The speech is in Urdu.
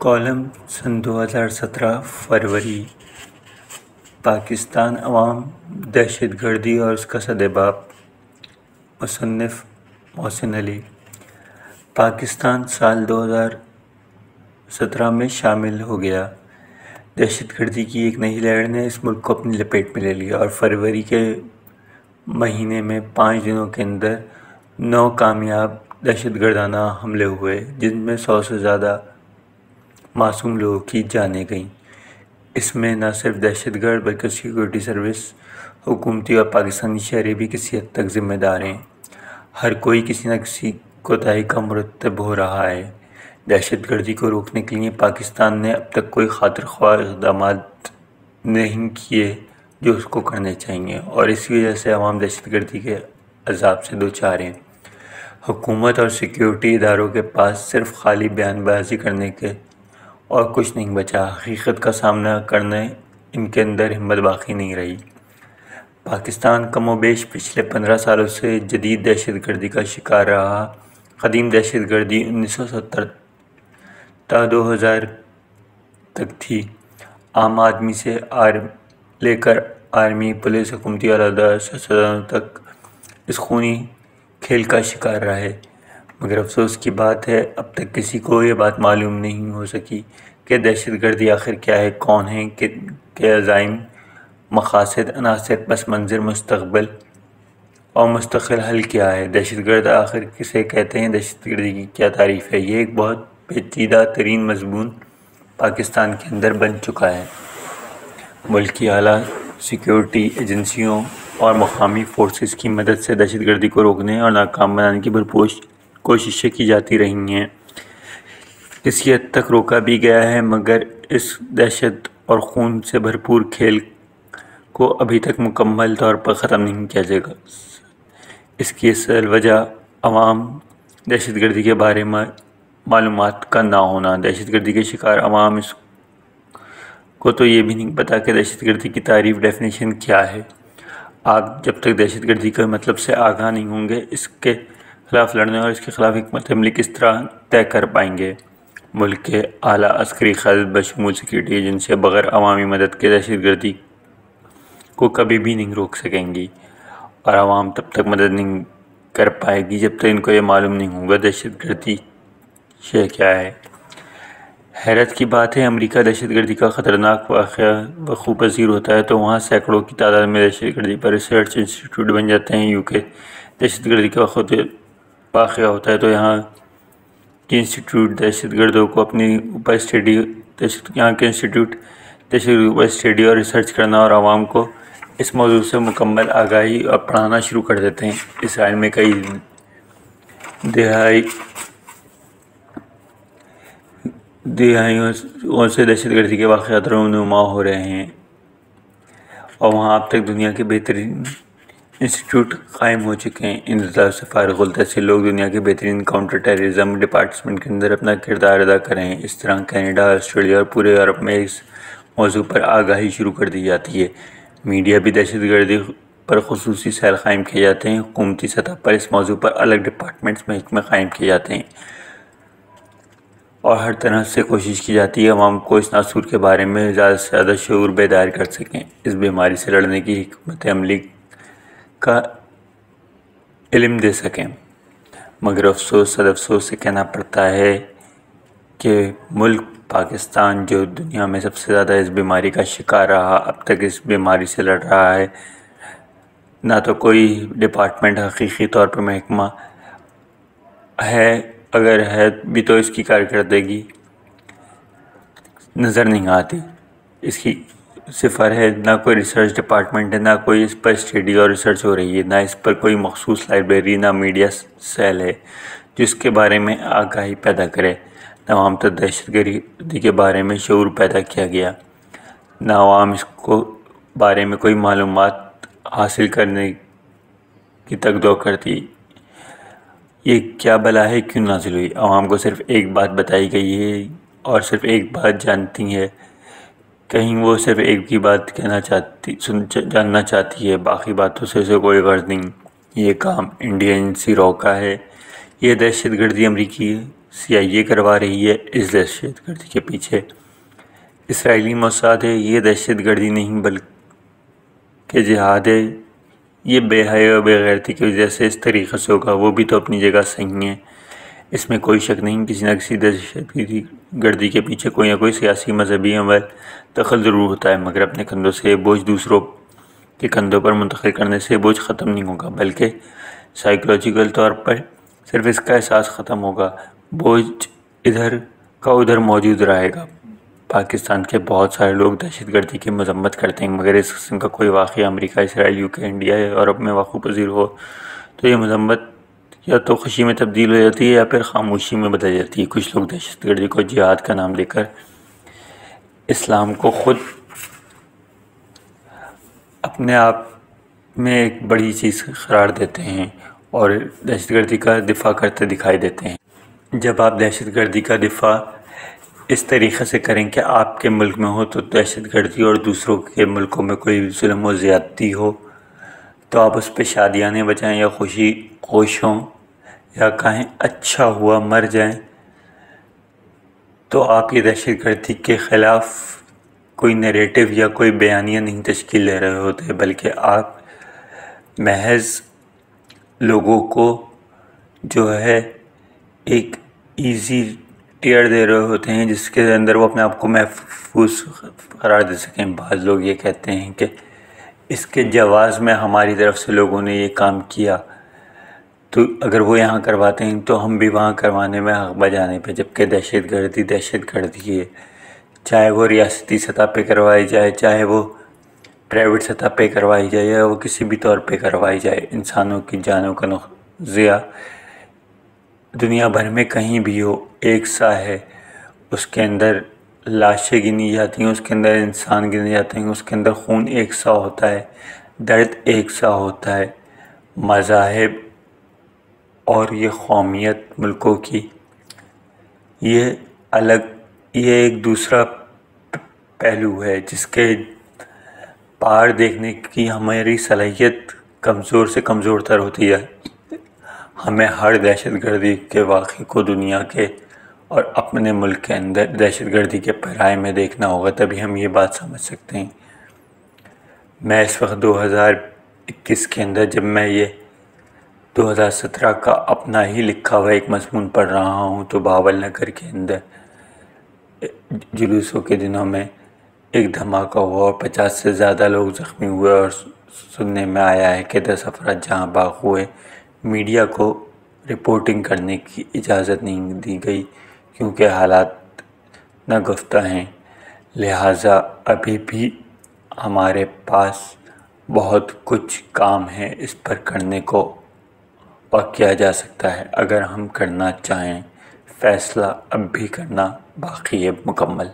کالم سن 2017 فروری پاکستان عوام دہشت گردی اور اس کا سدباب مصنف محسن علی۔ پاکستان سال 2017 میں شامل ہو گیا۔ دہشت گردی کی ایک نئی لہر نے اس ملک کو اپنی لپیٹ میں لے لیا اور فروری کے مہینے میں 5 دنوں کے اندر 9 کامیاب دہشت گردانہ حملے ہوئے، جن میں 100 سے زیادہ معصوم لوگوں کی جانیں گئیں۔ اس میں نہ صرف دہشت گرد بلکہ سیکورٹی سروس، حکومتی اور پاکستانی شہری بھی کسی حد تک ذمہ دار ہیں۔ ہر کوئی کسی نہ کسی کوتاہی کا مرتکب ہو رہا ہے۔ دہشت گردی کو روکنے کے لیے پاکستان نے اب تک کوئی خاطر خواہ اقدامات نہیں کیے جو اس کو کرنے چاہیے، اور اسی وجہ سے عوام دہشت گردی کے عذاب سے دوچار ہیں۔ حکومت اور سیکورٹی اداروں کے پاس صرف خالی بیان بازی کرنے کے اور کچھ نہیں بچا، حقیقت کا سامنا کرنے ان کے اندر ہمت باقی نہیں رہی۔ پاکستان کم و بیش پچھلے 15 سالوں سے جدید دہشت گردی کا شکار رہا۔ قدیم دہشت گردی 1970 تا 2000 تک تھی۔ عام آدمی سے لے کر آرمی، پولیس، حکومتی علیحدہ سیاستدانوں تک اس خونی کھیل کا شکار رہے، مگر افسوس کی بات ہے اب تک کسی کو یہ بات معلوم نہیں ہو سکی کہ دہشت گردی آخر کیا ہے، کون ہے، کے عزائم، مقاصد، عناصر، پس منظر، مستقبل اور مستقل حل کیا ہے۔ دہشت گرد آخر کسے کہتے ہیں، دہشت گردی کی کیا تعریف ہے؟ یہ ایک بہت پیچیدہ ترین مضمون پاکستان کے اندر بن چکا ہے۔ ملک کی اعلیٰ سیکورٹی ایجنسیوں اور مقامی فورسز کی مدد سے دہشت گردی کو روکنے اور ناکام بنانے کی بھرپور کوششیں کی جاتی رہی ہیں۔ کسی حد تک روکا بھی گیا ہے، مگر اس دہشت اور خون سے بھرپور کھیل کو ابھی تک مکمل طور پر ختم نہیں کیا جا سکا۔ اس کی اصل وجہ عوام دہشت گردی کے بارے میں معلومات کا نہ ہونا۔ دہشت گردی کے شکار عوام اس کو تو یہ بھی نہیں پتا کہ دہشت گردی کی تعریف، ڈیفینیشن کیا ہے۔ جب تک دہشت گردی کے مطلب سے آگاہ نہیں ہوں گے، اس کے خلاف لڑنے اور اس کے خلاف حکمت عملی کس طرح طے کر پائیں گے۔ ملک کے اعلیٰ عسکری قیادت بشمول سیکورٹی ایجنسیاں بغیر عوامی مدد کے دہشت گردی کو کبھی بھی نہیں روک سکیں گی، اور عوام تب تک مدد نہیں کر پائے گی جب تک ان کو یہ معلوم نہیں ہوگا دہشت گردی شے کیا ہے۔ حیرت کی بات ہے، امریکہ دہشت گردی کا خطرناک واقعہ وقوع پذیر ہوتا ہے تو وہاں سینکڑوں کی تعداد میں دہشت گردی پر ریسرچ انسٹیٹیوٹ بن جاتے ہیں۔ یوکے دہشت گردی کا واقعہ ہوتا ہے تو یہاں کے انسٹیٹیوٹ دہشت گردوں کو اپنی اوپر اسٹڈی اور ریسرچ کرنا اور عوام کو اس موضوع سے مکمل آگاہی اور پڑھانا شروع کر دیتے ہیں۔ اسرائیل میں کئی دہائیوں سے دہشت گردی کے واقعات رونما ہو رہے ہیں، اور وہاں اب تک دنیا کے بہترین انسٹیٹیوٹ قائم ہو چکے ہیں۔ ان اضلاع سے فارغ التحصیل لوگ دنیا کے بہترین کاؤنٹر ٹیررزم ڈپارٹمنٹ کے اندر اپنا کردار ادا کریں۔ اس طرح کینیڈا، آسٹریلیا اور پورے یورپ میں اس موضوع پر آگاہی شروع کر دی جاتی ہے۔ میڈیا بھی دہشت گردی پر خصوصی سیل قائم کیے جاتے ہیں۔ حکومتی سطح پر اس موضوع پر الگ ڈپارٹمنٹس، محکمے قائم کیے جاتے ہیں، اور ہر طرح سے کوشش کی جاتی ہے عوام کو اس ناسور کے بارے میں زیادہ سے زیادہ شعور بیدار کر سکیں، اس بیماری سے لڑنے کی حکمت عملی کا علم دے سکیں۔ مگر صد افسوس سے کہنا پڑتا ہے کہ ملک پاکستان، جو دنیا میں سب سے زیادہ اس بیماری کا شکار رہا، اب تک اس بیماری سے لڑ رہا ہے۔ نہ تو کوئی ڈپارٹمنٹ حقیقی طور پر محکمہ ہے، اگر ہے بھی تو اس کی کارکردگی نظر نہیں آتی، اس کی صفر ہے۔ نہ کوئی ریسرچ ڈپارٹمنٹ ہے، نہ کوئی اس پر اسٹڈی اور ریسرچ ہو رہی ہے، نہ اس پر کوئی مخصوص لائبریری، نہ میڈیا سیل ہے جو اس کے بارے میں آگاہی پیدا کرے، نہ عوام تک دہشت گردی کے بارے میں شعور پیدا کیا گیا، نہ عوام اس کو بارے میں کوئی معلومات حاصل کرنے کی تگدو کرتی۔ یہ کیا بلا ہے، کیوں نازل ہوئی؟ عوام کو صرف ایک بات بتائی گئی ہے اور صرف ایک بات جانتی ہے، کہیں وہ صرف ایک ہی بات جاننا چاہتی ہے، باقی باتوں سے اسے کوئی غرض نہیں۔ یہ کام انڈیا ایجنسی رو کا ہے۔ یہ دہشت گردی امریکی CIA کروا رہی ہے اس دہشت گردی کے پیچھے اسرائیلی موساد ہے۔ یہ دہشت گردی نہیں بلکہ جہاد ہے۔ یہ بے حیا و بے غیرتی کی وجہ سے اس طریقے سے ہوگا، وہ بھی تو اپنی جگہ صحیح ہے، اس میں کوئی شک نہیں۔ کسی نہ کسی دہشت گردی کے پیچھے کوئی نہ کوئی سیاسی مذہبی عمل دخل ضرور ہوتا ہے، مگر اپنے کندھوں سے بوجھ دوسروں کے کندھوں پر منتقل کرنے سے بوجھ ختم نہیں ہوگا، بلکہ سائیکولوجیکل طور پر صرف اس کا احساس ختم ہوگا۔ بوجھ ادھر کا ادھر موجود رہے گا۔ پاکستان کے بہت سارے لوگ دہشت گردی کی مذمت کرتے ہیں، مگر اس قسم کا کوئی واقعہ امریکہ، اسرائیل، UK، انڈیا یا یورپ میں وقوع پذیر ہو تو یہ مذمت یا تو خوشی میں تبدیل ہو جاتی ہے یا پھر خاموشی میں بدل جاتی ہے۔ کچھ لوگ دہشت گردی کو جہاد کا نام دے کر اسلام کو خود اپنے آپ میں ایک بڑی چیز قرار دیتے ہیں اور دہشت گردی کا دفاع کرتے دکھائی دیتے ہیں۔ جب آپ دہشت گردی کا دفاع اس طریقے سے کریں کہ آپ کے ملک میں ہو تو دہشت گردی اور دوسروں کے ملکوں میں کوئی ظلم و زیادتی ہو تو آپ اس پہ شادیانے بجائیں یا خوش ہوں یا کہیں اچھا ہوا مر جائیں، تو آپ یہ دہشت گردی کے خلاف کوئی نیریٹو یا کوئی بیانیہ نہیں تشکیل دے رہے ہوتے، بلکہ آپ محض لوگوں کو جو ہے ایک ایزی ٹیئر دے رہے ہوتے ہیں جس کے اندر وہ اپنے آپ کو محفوظ قرار دے سکیں۔ بعض لوگ یہ کہتے ہیں کہ اس کے جواز میں ہماری طرف سے لوگوں نے یہ کام کیا، تو اگر وہ یہاں کرواتے ہیں تو ہم بھی وہاں کروانے میں حق بجانے پہ، جبکہ دہشت گردی ہے، چاہے وہ ریاستی سطح پہ کروائی جائے، چاہے وہ پرائیویٹ سطح پہ کروائی جائے یا وہ کسی بھی طور پہ کروائی جائے، انسانوں کی جانوں کا ضیاع دنیا بھر میں کہیں بھی ہو ایک سا ہے۔ اس کے اندر لاشیں گنی جاتی ہیں، اس کے اندر انسان گنے جاتے ہیں، اس کے اندر خون ایک سا ہوتا ہے، درد ایک سا ہوتا ہے۔ مذاہب اور یہ قومیت ملکوں کی یہ ایک دوسرا پہلو ہے جس کے پار دیکھنے کی ہماری صلاحیت کمزور سے کمزور تر ہوتی ہے۔ ہمیں ہر دہشت گردی کے واقعے کو دنیا کے اور اپنے ملک کے اندر دہشت گردی کے پیرائے میں دیکھنا ہوگا، تبھی ہم یہ بات سمجھ سکتے ہیں۔ میں اس وقت 2021 کے اندر جب میں یہ 2017 کا اپنا ہی لکھا ہوا ایک مضمون پڑھ رہا ہوں تو بہاول نگر کے اندر جلوسوں کے دنوں میں ایک دھماکہ ہوا اور 50 سے زیادہ لوگ زخمی ہوئے، اور سننے میں آیا ہے کہ 10 افراد جہاں باغ ہوئے۔ میڈیا کو رپورٹنگ کرنے کی اجازت نہیں دی گئی کیونکہ حالات ناگفتہ ہیں، لہٰذا ابھی بھی ہمارے پاس بہت کچھ کام ہے اس پر کرنے کو اور کیا جا سکتا ہے اگر ہم کرنا چاہیں۔ فیصلہ اب بھی کرنا باقی ہے مکمل۔